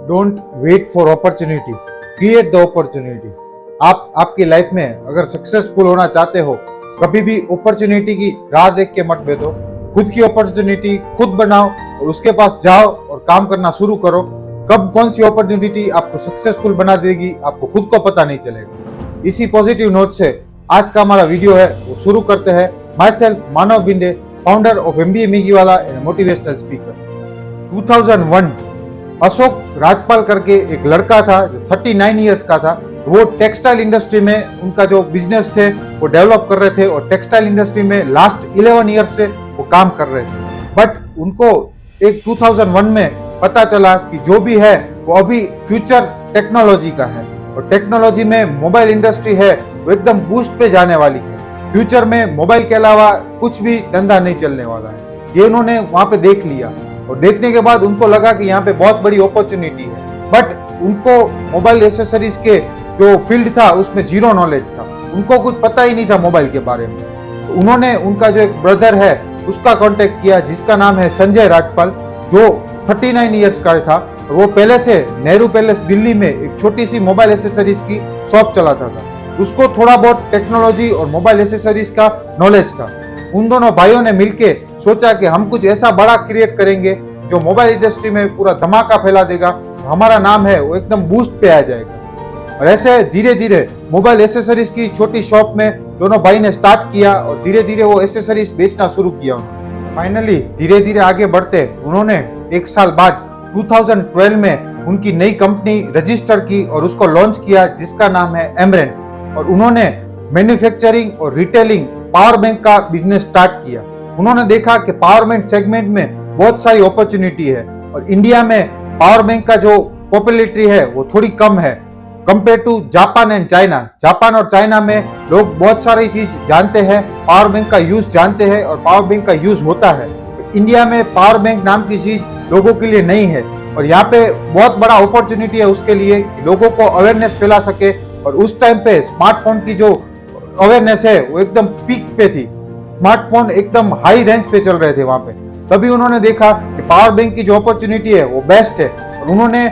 Don't wait for opportunity, create the opportunity. आप आपकी life में अगर सक्सेसफुल होना चाहते हो, कभी भी अपॉर्चुनिटी की राह देख के मत बैठो। खुद की अपॉर्चुनिटी खुद बनाओ और उसके पास जाओ और काम करना शुरू करो। कब कौन सी अपॉर्चुनिटी आपको सक्सेसफुल बना देगी, आपको खुद को पता नहीं चलेगा। इसी पॉजिटिव नोट से आज का हमारा वीडियो है वो शुरू करते हैं। Myself Manav Binde, founder of MBA मेगीवाला and motivational speaker. 2001 Ashok Rajpal करके एक लड़का था जो 39 इयर्स का था। वो टेक्सटाइल इंडस्ट्री में उनका जो बिजनेस थे वो डेवलप कर रहे थे और टेक्सटाइल इंडस्ट्री में लास्ट 11 ईयर्स से वो काम कर रहे थे। बट उनको एक 2001 में पता चला कि जो भी है वो अभी फ्यूचर टेक्नोलॉजी का है और टेक्नोलॉजी में मोबाइल इंडस्ट्री है वो एकदम बूस्ट पे जाने वाली है। फ्यूचर में मोबाइल के अलावा कुछ भी धंधा नहीं चलने वाला है। ये उन्होंने वहां पे देख लिया और देखने के बाद उनको लगा कि यहाँ पे बहुत बड़ी अपॉर्चुनिटी है। बट उनको मोबाइल एसेसरीज के जो फील्ड था उसमें जीरो नॉलेज था, उनको कुछ पता ही नहीं था मोबाइल के बारे में। तो उन्होंने उनका जो एक ब्रदर है उसका कांटेक्ट किया जिसका नाम है संजय राजपाल, जो 39 इयर्स का था और वो पहले से नेहरू पैलेस दिल्ली में एक छोटी सी मोबाइल एसेसरीज की शॉप चलाता था। उसको थोड़ा बहुत टेक्नोलॉजी और मोबाइल एसेसरीज का नॉलेज था। उन दोनों भाइयों ने मिलके सोचा कि हम कुछ ऐसा बड़ा क्रिएट करेंगे जो मोबाइल इंडस्ट्री में पूरा धमाका फैला देगा, हमारा नाम है वो एकदम बूस्ट पे आ जाएगा। और ऐसे धीरे धीरे मोबाइल एसेसरीज की छोटी शॉप में दोनों भाई ने स्टार्ट किया और धीरे धीरे वो एसेसरीज बेचना शुरू किया। फाइनली धीरे धीरे आगे बढ़ते उन्होंने एक साल बाद 2012 में उनकी नई कंपनी रजिस्टर की और उसको लॉन्च किया जिसका नाम है एमरेन। और उन्होंने मैन्युफैक्चरिंग और रिटेलिंग पावर बैंक का बिजनेस स्टार्ट किया। उन्होंने देखा कि पावर बैंक सेगमेंट में बहुत सारी अपॉर्चुनिटी है और इंडिया में पावर बैंक का जो पॉपुलैरिटी है वो थोड़ी कम है compare to Japan and China. Japan और चाइना में लोग बहुत सारी चीज जानते हैं, पावर बैंक का यूज जानते हैं और पावर बैंक का यूज होता है। इंडिया में पावर बैंक नाम की चीज लोगों के लिए नहीं है और यहाँ पे बहुत बड़ा अपॉर्चुनिटी है उसके लिए, लोगों को अवेयरनेस फैला सके। और उस टाइम पे स्मार्टफोन की जो अवेयरनेस है वो एकदम पीक पे थी, स्मार्टफोन एकदम हाई रेंज पे चल रहे थे वहां पे। तभी उन्होंने देखा कि पावर बैंक की जो अपॉर्चुनिटी है वो बेस्ट है और उन्होंने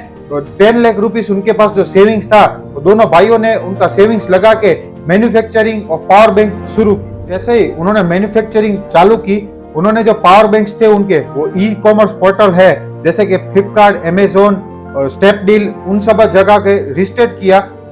10 लाख रुपीस उनके पास जो सेविंग्स था वो दोनों भाइयों ने उनका सेविंग्स लगा के मैन्युफैक्चरिंग और पावर बैंक शुरू की। जैसे ही उन्होंने मैन्युफैक्चरिंग चालू की, उन्होंने जो पावर बैंक्स थे उनके वो ई कॉमर्स पोर्टल है जैसे कि फ्लिपकार्ट, अमेजोन और स्नैपडील, उन सब जगह के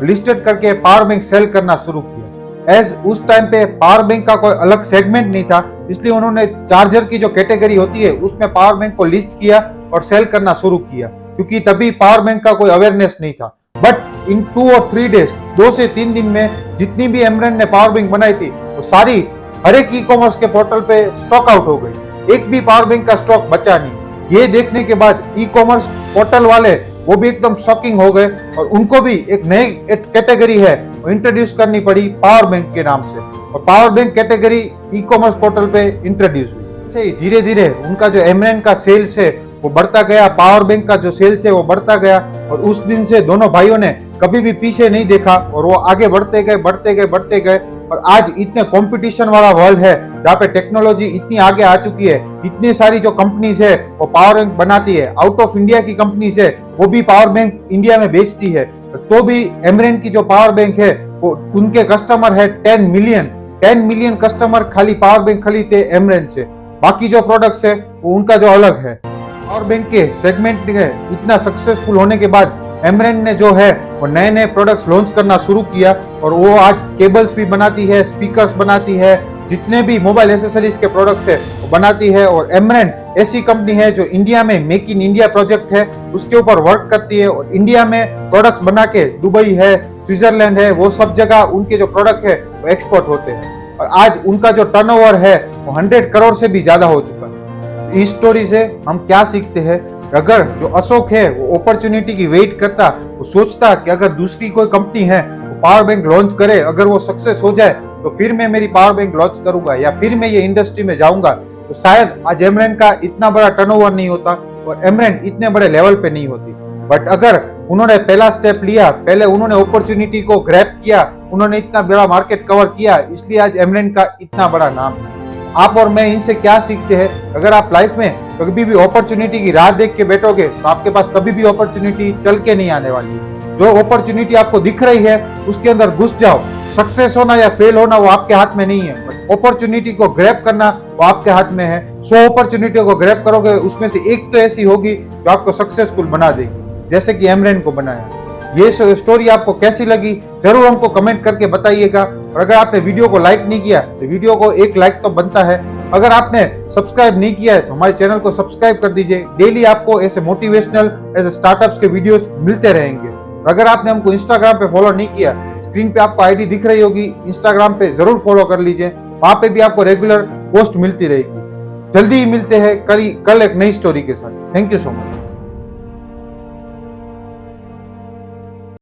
लिस्टेड करके पावर बैंक सेल करना शुरू किया। एज उस टाइम पे पावर बैंक का कोई अलग सेगमेंट नहीं था, इसलिए उन्होंने चार्जर की जो कैटेगरी होती है उसमें पावर बैंक को लिस्ट किया और सेल करना शुरू किया, क्योंकि तभी पावर बैंक का कोई अवेयरनेस नहीं था। बट इन 2 और 3 डेज, 2 से 3 दिन में जितनी भी एमरेन ने पावर बैंक बनाई थी वो सारी हर एक ई कॉमर्स के पोर्टल पे स्टॉक आउट हो गई, एक भी पावर बैंक का स्टॉक बचा नहीं। ये देखने के बाद ई कॉमर्स पोर्टल वाले वो भी एकदम शॉकिंग हो गए और उनको भी एक नई कैटेगरी है वो इंट्रोड्यूस करनी पड़ी पावर बैंक के नाम से और power bank category e commerce portal पे इंट्रोड्यूस हुई। ऐसे ही धीरे धीरे उनका जो एमरेन का सेल्स है वो बढ़ता गया, पावर बैंक का जो सेल्स है वो बढ़ता गया और उस दिन से दोनों भाइयों ने कभी भी पीछे नहीं देखा और वो आगे बढ़ते गए। और आज इतने कंपटीशन वाला वर्ल्ड है जहाँ पे टेक्नोलॉजी इतनी आगे आ चुकी है, इतनी सारी जो कंपनीज है वो पावर बैंक बनाती है, आउट ऑफ इंडिया की कंपनीज है वो भी पावर बैंक इंडिया में बेचती है। तो भी एमरेन की जो पावर बैंक है वो उनके कस्टमर है 10 मिलियन कस्टमर खाली पावर बैंक खरीदते एमरेन से। बाकी जो प्रोडक्ट्स है वो उनका जो अलग है। पावर बैंक के सेगमेंट में इतना सक्सेसफुल होने के बाद एमरेन ने जो है वो नए नए प्रोडक्ट्स लॉन्च करना शुरू किया और वो आज केबल्स भी बनाती है, स्पीकर्स बनाती है, जितने भी मोबाइल एसेसरीज के प्रोडक्ट्स है वो बनाती है। और एमरेन ऐसी कंपनी है जो इंडिया में मेक इन इंडिया प्रोजेक्ट है उसके ऊपर वर्क करती है और इंडिया में प्रोडक्ट्स बना के दुबई है, स्विट्जरलैंड है, वो सब जगह उनके जो प्रोडक्ट है वो एक्सपोर्ट होते हैं और आज उनका जो टर्नओवर है वो 100 करोड़ से भी ज्यादा हो चुका है। इस स्टोरी से हम क्या सीखते हैं? अगर जो अशोक है वो अपॉर्चुनिटी की वेट करता, वो सोचता कि अगर दूसरी कोई कंपनी है वो पावर बैंक लॉन्च करे, अगर वो सक्सेस हो जाए तो फिर मैं मेरी पावर बैंक लॉन्च करूंगा या फिर मैं ये इंडस्ट्री में जाऊंगा, तो शायद आज एमरेन का इतना बड़ा टर्नओवर नहीं होता और एमरेन इतने बड़े लेवल पे नहीं होती। बट अगर उन्होंने पहला स्टेप लिया, पहले उन्होंने अपॉर्चुनिटी को ग्रैब किया, उन्होंने इतना बड़ा मार्केट कवर किया, इसलिए आज एमरेन का इतना बड़ा नाम है। आप और मैं इनसे क्या सीखते हैं? अगर आप लाइफ में कभी भी अपॉर्चुनिटी की राह देख के बैठोगे तो आपके पास कभी भी अपॉर्चुनिटी चल के नहीं आने वाली है। जो अपॉर्चुनिटी आपको दिख रही है उसके अंदर घुस जाओ। सक्सेस होना या फेल होना वो आपके हाथ में नहीं है, बट अपॉर्चुनिटी को ग्रैब करना वो आपके हाथ में है। 100 अपॉर्चुनिटी को ग्रैब करोगे उसमें से एक तो ऐसी होगी जो आपको सक्सेसफुल बना देगी, जैसे कि एमरेन को बनाया। ये स्टोरी आपको कैसी लगी जरूर हमको कमेंट करके बताइएगा। और अगर आपने वीडियो को लाइक नहीं किया तो वीडियो को एक लाइक तो बनता है। अगर आपने सब्सक्राइब नहीं किया है तो हमारे चैनल को सब्सक्राइब कर दीजिए। डेली आपको ऐसे मोटिवेशनल, ऐसे स्टार्टअप्स के वीडियोस मिलते रहेंगे। अगर आपने हमको इंस्टाग्राम पे फॉलो नहीं किया, स्क्रीन पे आपको आईडी दिख रही होगी, इंस्टाग्राम पे जरूर फॉलो कर लीजिए। वहां पे भी आपको रेगुलर पोस्ट मिलती रहेगी। जल्दी ही मिलते हैं कल एक नई स्टोरी के साथ। Thank you so much.